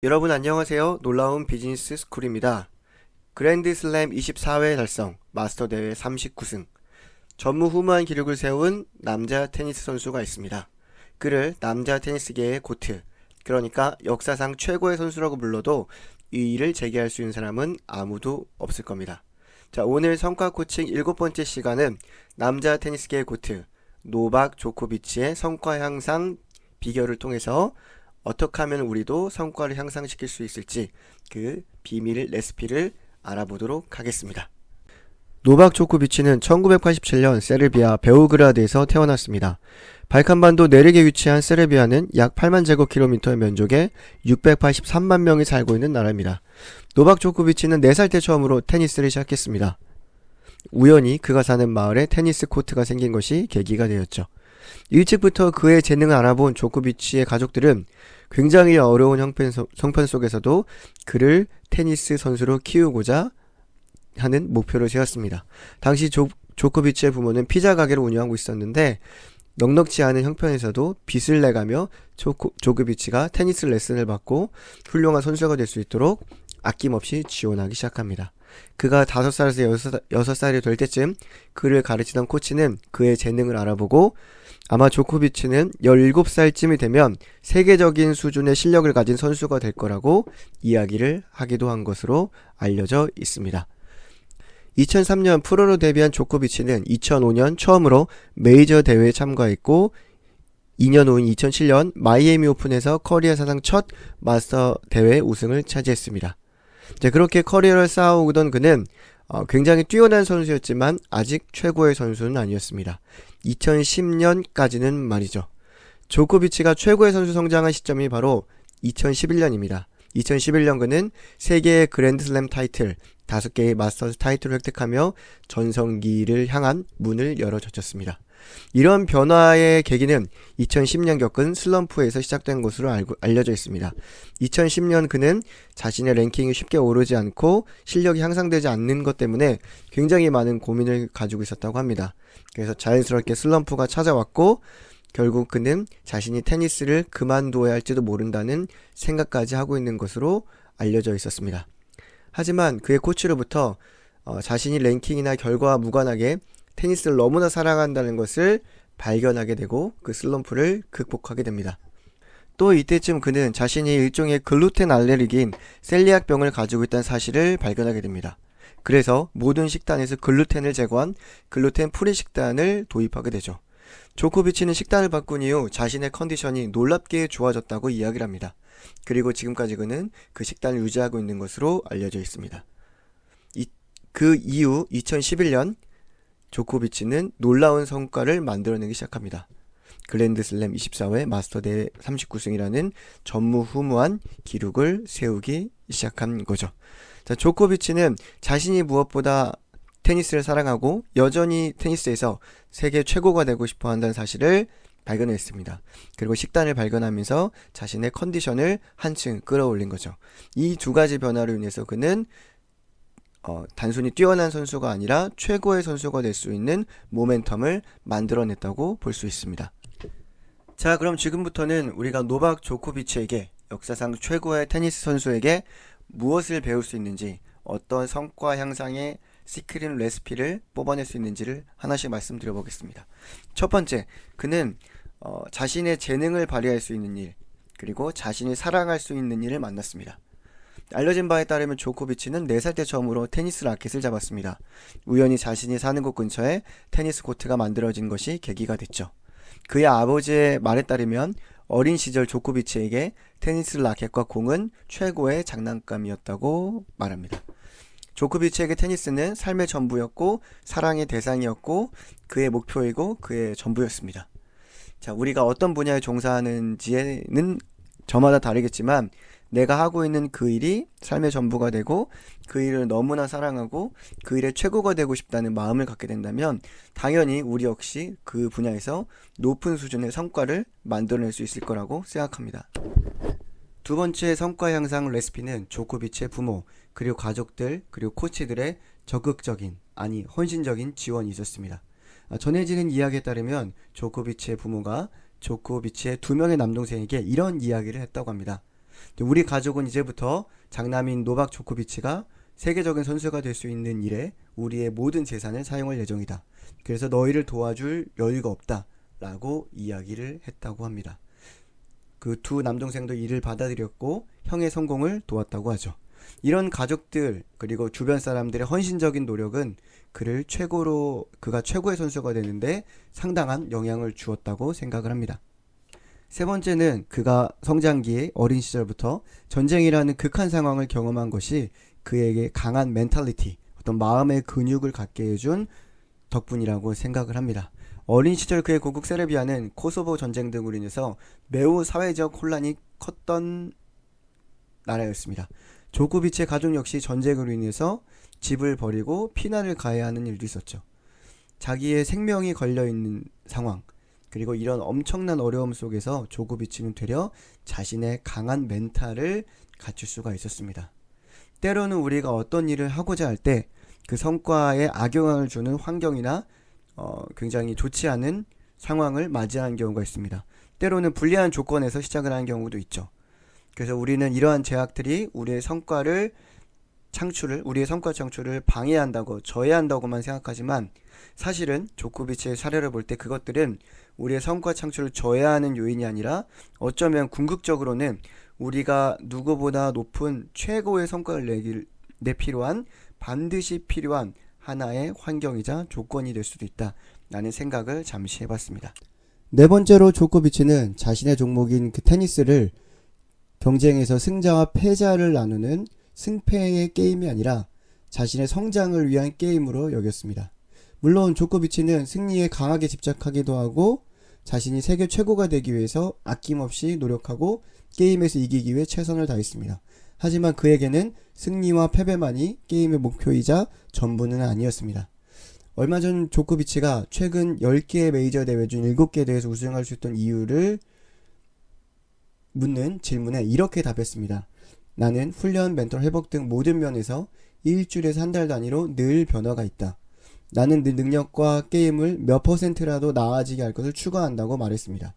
여러분 안녕하세요. 놀라운 비즈니스 스쿨입니다. 그랜드슬램 24회 달성, 마스터 대회 39승, 전무후무한 기록을 세운 남자 테니스 선수가 있습니다. 그를 남자 테니스계의 고트, 그러니까 역사상 최고의 선수라고 불러도 이의를 제기할 수 있는 사람은 아무도 없을 겁니다. 자, 오늘 성과 코칭 7번째 시간은 남자 테니스계의 고트 노박 조코비치의 성과 향상 비결을 통해서 어떻게 하면 우리도 성과를 향상시킬 수 있을지 그 비밀 레시피를 알아보도록 하겠습니다. 노박 조코비치는 1987년 세르비아 베오그라드에서 태어났습니다. 발칸반도 내륙에 위치한 세르비아는 약 8만 제곱킬로미터의 면적에 683만 명이 살고 있는 나라입니다. 노박 조코비치는 4살 때 처음으로 테니스를 시작했습니다. 우연히 그가 사는 마을에 테니스 코트가 생긴 것이 계기가 되었죠. 일찍부터 그의 재능을 알아본 조코비치의 가족들은 굉장히 어려운 형편 속에서도 그를 테니스 선수로 키우고자 하는 목표를 세웠습니다. 당시 조코비치의 부모는 피자 가게를 운영하고 있었는데 넉넉지 않은 형편에서도 빚을 내가며 조코비치가 테니스 레슨을 받고 훌륭한 선수가 될 수 있도록 아낌없이 지원하기 시작합니다. 그가 5살에서 6살이 될 때쯤 그를 가르치던 코치는 그의 재능을 알아보고 아마 조코비치는 17살쯤이 되면 세계적인 수준의 실력을 가진 선수가 될 거라고 이야기를 하기도 한 것으로 알려져 있습니다. 2003년 프로로 데뷔한 조코비치는 2005년 처음으로 메이저 대회에 참가했고 2년 후인 2007년 마이애미 오픈에서 커리어 사상 첫 마스터 대회 우승을 차지했습니다. 그렇게 커리어를 쌓아오던 그는 굉장히 뛰어난 선수였지만 아직 최고의 선수는 아니었습니다. 2010년까지는 말이죠. 조코비치가 최고의 선수 성장한 시점이 바로 2011년입니다. 2011년 그는 세계의 그랜드슬램 타이틀, 5개의 마스터스 타이틀을 획득하며 전성기를 향한 문을 열어젖혔습니다. 이런 변화의 계기는 2010년 겪은 슬럼프에서 시작된 것으로 알려져 있습니다. 2010년 그는 자신의 랭킹이 쉽게 오르지 않고 실력이 향상되지 않는 것 때문에 굉장히 많은 고민을 가지고 있었다고 합니다. 그래서 자연스럽게 슬럼프가 찾아왔고 결국 그는 자신이 테니스를 그만둬야 할지도 모른다는 생각까지 하고 있는 것으로 알려져 있었습니다. 하지만 그의 코치로부터 자신이 랭킹이나 결과와 무관하게 테니스를 너무나 사랑한다는 것을 발견하게 되고 그 슬럼프를 극복하게 됩니다. 또 이때쯤 그는 자신이 일종의 글루텐 알레르기인 셀리악병을 가지고 있다는 사실을 발견하게 됩니다. 그래서 모든 식단에서 글루텐을 제거한 글루텐 프리 식단을 도입하게 되죠. 조코비치는 식단을 바꾼 이후 자신의 컨디션이 놀랍게 좋아졌다고 이야기를 합니다. 그리고 지금까지 그는 그 식단을 유지하고 있는 것으로 알려져 있습니다. 그 이후 2011년 조코비치는 놀라운 성과를 만들어내기 시작합니다. 그랜드슬램 24회 마스터 대회 39승이라는 전무후무한 기록을 세우기 시작한 거죠. 자, 조코비치는 자신이 무엇보다 테니스를 사랑하고 여전히 테니스에서 세계 최고가 되고 싶어 한다는 사실을 발견했습니다. 그리고 식단을 발견하면서 자신의 컨디션을 한층 끌어올린 거죠. 이 두 가지 변화로 인해서 그는 단순히 뛰어난 선수가 아니라 최고의 선수가 될 수 있는 모멘텀을 만들어냈다고 볼 수 있습니다. 자, 그럼 지금부터는 우리가 노박 조코비치에게 역사상 최고의 테니스 선수에게 무엇을 배울 수 있는지 어떤 성과 향상의 시크릿 레시피를 뽑아낼 수 있는지를 하나씩 말씀드려 보겠습니다. 첫 번째, 그는 자신의 재능을 발휘할 수 있는 일, 그리고 자신이 사랑할 수 있는 일을 만났습니다. 알려진 바에 따르면 조코비치는 4살 때 처음으로 테니스 라켓을 잡았습니다. 우연히 자신이 사는 곳 근처에 테니스 코트가 만들어진 것이 계기가 됐죠. 그의 아버지의 말에 따르면 어린 시절 조코비치에게 테니스 라켓과 공은 최고의 장난감이었다고 말합니다. 조코비치에게 테니스는 삶의 전부였고 사랑의 대상이었고 그의 목표이고 그의 전부였습니다. 자, 우리가 어떤 분야에 종사하는지는 저마다 다르겠지만 내가 하고 있는 그 일이 삶의 전부가 되고 그 일을 너무나 사랑하고 그 일의 최고가 되고 싶다는 마음을 갖게 된다면 당연히 우리 역시 그 분야에서 높은 수준의 성과를 만들어낼 수 있을 거라고 생각합니다. 두 번째 성과 향상 레시피는 조코비치의 부모, 그리고 가족들, 그리고 코치들의 적극적인, 아니 헌신적인 지원이 있었습니다. 전해지는 이야기에 따르면 조코비치의 부모가 조코비치의 2명의 남동생에게 이런 이야기를 했다고 합니다. 우리 가족은 이제부터 장남인 노박 조코비치가 세계적인 선수가 될 수 있는 일에 우리의 모든 재산을 사용할 예정이다. 그래서 너희를 도와줄 여유가 없다. 라고 이야기를 했다고 합니다. 그 두 남동생도 이를 받아들였고 형의 성공을 도왔다고 하죠. 이런 가족들 그리고 주변 사람들의 헌신적인 노력은 그가 최고의 선수가 되는데 상당한 영향을 주었다고 생각을 합니다. 세 번째는 그가 성장기에 어린 시절부터 전쟁이라는 극한 상황을 경험한 것이 그에게 강한 멘탈리티, 어떤 마음의 근육을 갖게 해준 덕분이라고 생각을 합니다. 어린 시절 그의 고국 세르비아는 코소보 전쟁 등으로 인해서 매우 사회적 혼란이 컸던 나라였습니다. 조코비치의 가족 역시 전쟁으로 인해서 집을 버리고 피난을 가야 하는 일도 있었죠. 자기의 생명이 걸려있는 상황, 그리고 이런 엄청난 어려움 속에서 조코비치는 되려 자신의 강한 멘탈을 갖출 수가 있었습니다. 때로는 우리가 어떤 일을 하고자 할 때 그 성과에 악영향을 주는 환경이나 굉장히 좋지 않은 상황을 맞이하는 경우가 있습니다. 때로는 불리한 조건에서 시작을 하는 경우도 있죠. 그래서 우리는 이러한 제약들이 우리의 성과 창출을 방해한다고, 저해한다고만 생각하지만 사실은 조코비치의 사례를 볼 때 그것들은 우리의 성과 창출을 저해하는 요인이 아니라 어쩌면 궁극적으로는 우리가 누구보다 높은 최고의 성과를 반드시 필요한 하나의 환경이자 조건이 될 수도 있다 라는 생각을 잠시 해봤습니다. 네 번째로 조코비치는 자신의 종목인 그 테니스를 경쟁에서 승자와 패자를 나누는 승패의 게임이 아니라 자신의 성장을 위한 게임으로 여겼습니다. 물론 조코비치는 승리에 강하게 집착하기도 하고 자신이 세계 최고가 되기 위해서 아낌없이 노력하고 게임에서 이기기 위해 최선을 다했습니다. 하지만 그에게는 승리와 패배만이 게임의 목표이자 전부는 아니었습니다. 얼마 전 조코비치가 최근 10개의 메이저 대회 중 7개 대회에서 우승할 수 있던 이유를 묻는 질문에 이렇게 답했습니다. 나는 훈련, 멘탈 회복 등 모든 면에서 일주일에서 한 달 단위로 늘 변화가 있다. 나는 늘 능력과 게임을 몇 %라도 나아지게 할 것을 추구한다고 말했습니다.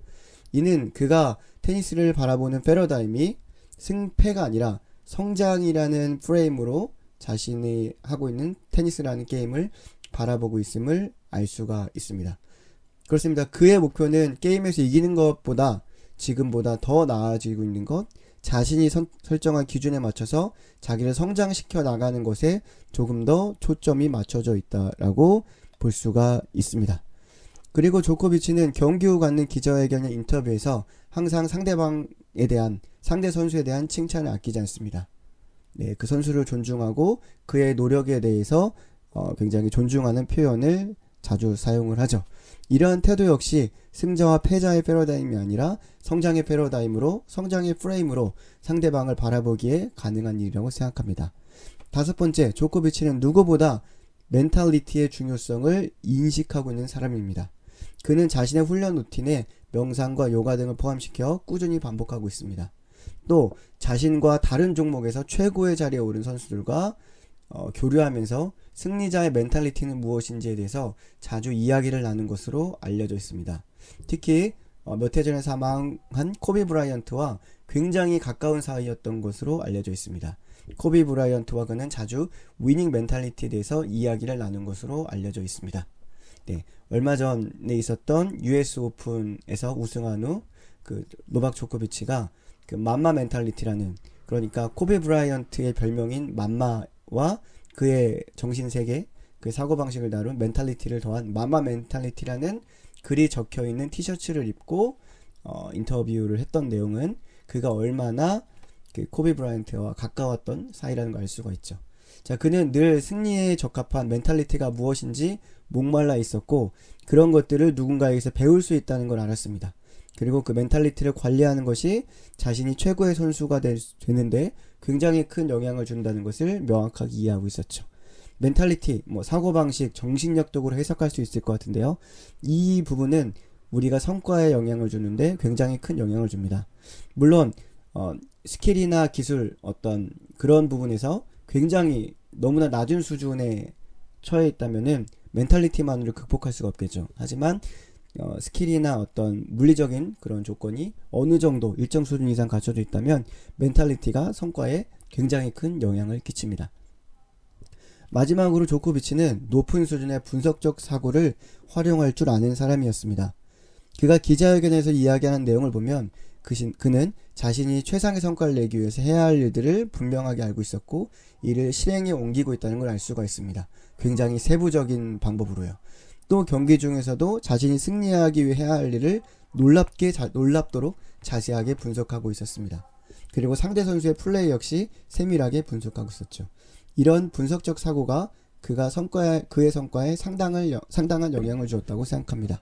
이는 그가 테니스를 바라보는 패러다임이 승패가 아니라 성장이라는 프레임으로 자신이 하고 있는 테니스라는 게임을 바라보고 있음을 알 수가 있습니다. 그렇습니다. 그의 목표는 게임에서 이기는 것보다 지금보다 더 나아지고 있는 것, 자신이 설정한 기준에 맞춰서 자기를 성장시켜 나가는 것에 조금 더 초점이 맞춰져 있다라고 볼 수가 있습니다. 그리고 조코비치는 경기 후 갖는 기자회견의 인터뷰에서 항상 상대 선수에 대한 칭찬을 아끼지 않습니다. 네, 그 선수를 존중하고 그의 노력에 대해서 굉장히 존중하는 표현을 자주 사용을 하죠. 이러한 태도 역시 승자와 패자의 패러다임이 아니라 성장의 프레임으로 상대방을 바라보기에 가능한 일이라고 생각합니다. 다섯 번째, 조코비치는 누구보다 멘탈리티의 중요성을 인식하고 있는 사람입니다. 그는 자신의 훈련 루틴에 명상과 요가 등을 포함시켜 꾸준히 반복하고 있습니다. 또 자신과 다른 종목에서 최고의 자리에 오른 선수들과 교류하면서 승리자의 멘탈리티는 무엇인지에 대해서 자주 이야기를 나눈 것으로 알려져 있습니다. 특히 몇 해 전에 사망한 코비 브라이언트와 굉장히 가까운 사이였던 것으로 알려져 있습니다. 코비 브라이언트와 그는 자주 위닝 멘탈리티에 대해서 이야기를 나눈 것으로 알려져 있습니다. 네, 얼마 전에 있었던 US 오픈에서 우승한 후 그 노박 조코비치가 그 맘마 멘탈리티라는, 그러니까 코비 브라이언트의 별명인 맘마와 그의 정신세계, 그 사고방식을 다룬 멘탈리티를 더한 맘마 멘탈리티라는 글이 적혀있는 티셔츠를 입고 인터뷰를 했던 내용은 그가 얼마나 그 코비 브라이언트와 가까웠던 사이라는 걸 알 수가 있죠. 자, 그는 늘 승리에 적합한 멘탈리티가 무엇인지 목말라 있었고 그런 것들을 누군가에게서 배울 수 있다는 걸 알았습니다. 그리고 그 멘탈리티를 관리하는 것이 자신이 최고의 선수가 되는데 굉장히 큰 영향을 준다는 것을 명확하게 이해하고 있었죠. 멘탈리티, 사고방식, 정신력적으로 해석할 수 있을 것 같은데요. 이 부분은 우리가 성과에 영향을 주는데 굉장히 큰 영향을 줍니다. 물론 스킬이나 기술, 어떤 그런 부분에서 굉장히 너무나 낮은 수준에 처해 있다면은 멘탈리티만으로 극복할 수가 없겠죠. 하지만 스킬이나 어떤 물리적인 그런 조건이 어느 정도 일정 수준 이상 갖춰져 있다면 멘탈리티가 성과에 굉장히 큰 영향을 끼칩니다. 마지막으로 조코비치는 높은 수준의 분석적 사고를 활용할 줄 아는 사람이었습니다. 그가 기자회견에서 이야기하는 내용을 보면 그는 자신이 최상의 성과를 내기 위해서 해야 할 일들을 분명하게 알고 있었고 이를 실행에 옮기고 있다는 걸 알 수가 있습니다. 굉장히 세부적인 방법으로요. 또 경기 중에서도 자신이 승리하기 위해 해야 할 일을 놀랍도록 자세하게 분석하고 있었습니다. 그리고 상대 선수의 플레이 역시 세밀하게 분석하고 있었죠. 이런 분석적 사고가 그의 성과에 상당한 영향을 주었다고 생각합니다.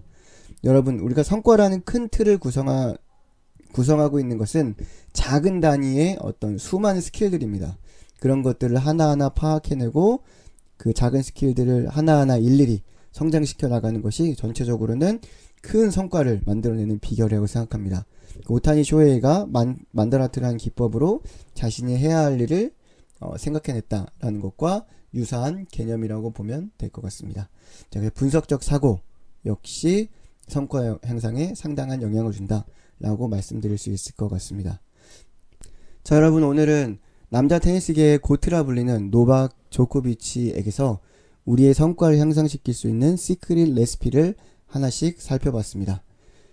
여러분, 우리가 성과라는 큰 틀을 구성하고 있는 것은 작은 단위의 어떤 수많은 스킬들입니다. 그런 것들을 하나하나 파악해내고 그 작은 스킬들을 하나하나 일일이 성장시켜 나가는 것이 전체적으로는 큰 성과를 만들어내는 비결이라고 생각합니다. 오타니 쇼헤이가 만다라트라는 기법으로 자신이 해야 할 일을 생각해냈다라는 것과 유사한 개념이라고 보면 될 것 같습니다. 자, 분석적 사고 역시 성과 향상에 상당한 영향을 준다라고 말씀드릴 수 있을 것 같습니다. 자, 여러분, 오늘은 남자 테니스계의 고트라 불리는 노박 조코비치에게서 우리의 성과를 향상시킬 수 있는 시크릿 레시피를 하나씩 살펴봤습니다.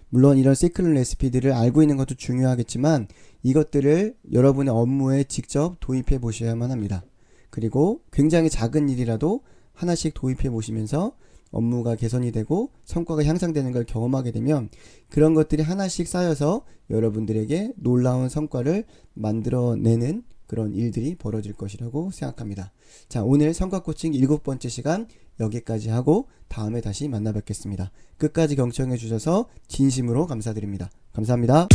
물론 이런 시크릿 레시피들을 알고 있는 것도 중요하겠지만 이것들을 여러분의 업무에 직접 도입해 보셔야만 합니다. 그리고 굉장히 작은 일이라도 하나씩 도입해 보시면서 업무가 개선이 되고 성과가 향상되는 걸 경험하게 되면 그런 것들이 하나씩 쌓여서 여러분들에게 놀라운 성과를 만들어내는 그런 일들이 벌어질 것이라고 생각합니다. 자, 오늘 성과 코칭 7번째 시간 여기까지 하고 다음에 다시 만나 뵙겠습니다. 끝까지 경청해 주셔서 진심으로 감사드립니다. 감사합니다.